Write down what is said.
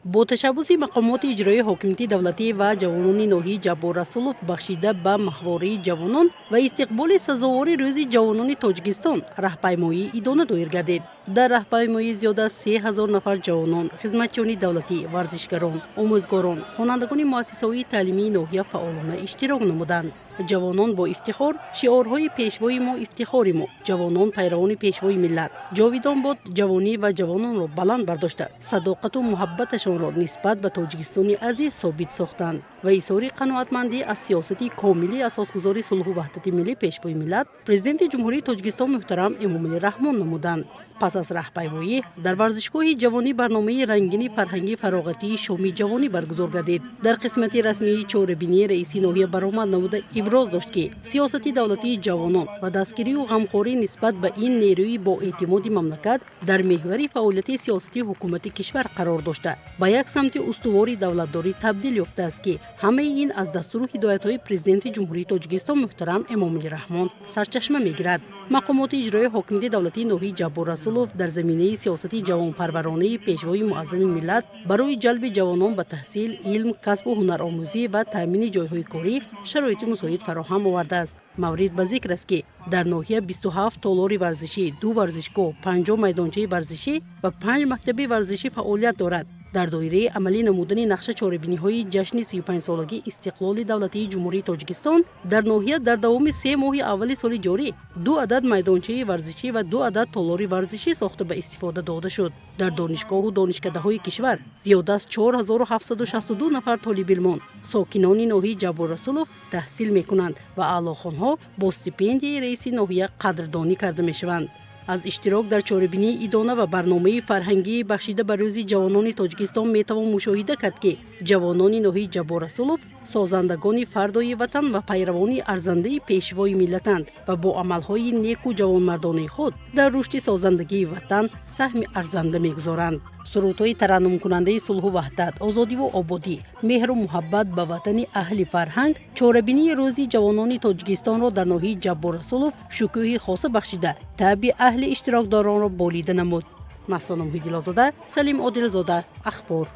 با تشبث مقامات اجرایی حاکمیت دولتی و جوانان ناحیه جبار رسولوف بخشیده به محوره جوانان و استقبال سزاوار روز جوانان تاجیکستان راهپیمایی ادامه دایر گردید. در راهپیمایی زیاده از 3000 نفر جوانان، خدمتچیان دولتی، ورزشکاران، آموزگاران، خوانندگان مؤسسه‌های تعلیمی ناحیه فعالانه اشتراک نمودند. جوانان با افتخار شعارهای پیشوای ما افتخار ما، جوانان پیروان پیشوای ملت، جاویدان باد جوانی و جوانان را بلند برداشته صداقت و محبتشان را نسبت به تاجیکستان عزیز ثابت ساختند و اظهار قناعتمندی از سیاست کاملی اساسگذار صلح و وحدت ملی پیشوای ملت پرزیدنت جمهوری تاجیکستان محترم امامعلی رحمان نمودند. پس از راهپیمایی در ورزشگاه جوانی برنامه رنگین فرهنگی فراغتی شامی جوانی برگزار گردید. در قسمت رسمی چهاربینی رئیس ناحیه برآمد نموده ابراز داشت که سیاست دولتی جوانان و دستگیری و غمخواری نسبت به این نیروی با اعتماد مملکت در محور فعالیت سیاسی حکومت کشور قرار داشته با یک سمت استواری دولتداری تبدیل یافته است که همه این از دستور هدایت‌های پرزیدنت جمهوری تاجیکستان محترم امامعلی رحمان سرچشمه می‌گیرد. مقامات اجرایی حاکمیت دولتی ناحیه جبار رسولوف در زمینه سیاست جوانپرورانه پیشوای معظم ملت برای جلب جوانان به تحصیل، علم، کسب و هنرآموزی و تامین جایهای کاری شرایط مساعد فراهم آورده است. مورد به ذکر است که در ناحیه 27 تالار ورزشی، 2 ورزشگاه، 50 میدانچه ورزشی و 5 مکتب ورزشی فعالیت دارد. در دایره عملی نمودن نقشه چهاربینی‌های جشن 35 سالگی استقلال دولتی جمهوری تاجیکستان در ناحیه در دوام 3 ماه اول سال جاری 2 عدد میدانچه ورزشی و 2 عدد تالار ورزشی ساخته به استفاده داده شد. در دانشگاه و دانشکده‌های کشور زیاده از 4762 نفر طالب علم ساکنان ناحیه جبار رسولوف تحصیل می‌کنند و اعلاخوان‌ها با استیپندیای رئیس ناحیه قدردانی کرده می‌شوند. از اشتراک در چهاربینی ادانه و برنامه فرهنگی بخشیده به روز جوانان تاجیکستان میتوان مشاهده کرد که جوانان ناحیه جبار رسولوف سازندگان فردای وطن و پیروان ارزنده پیشوای ملتند و با عملهای نیک و جوانمردانه خود در رشد سازندگی وطن سهم ارزنده میگذارند. سرودهای ترنم کننده صلح و وحدت، آزادی و آبادی، مهر و محبت به وطن اهل فرهنگ چهاربینی روز جوانان تاجیکستان را در ناحیه جبار رسولوف شکوه خاص بخشیده طبع اهل اشتراکداران را بالیده نمود. مستانه محیدی لازاده، سلیم عادل زاده، اخبار.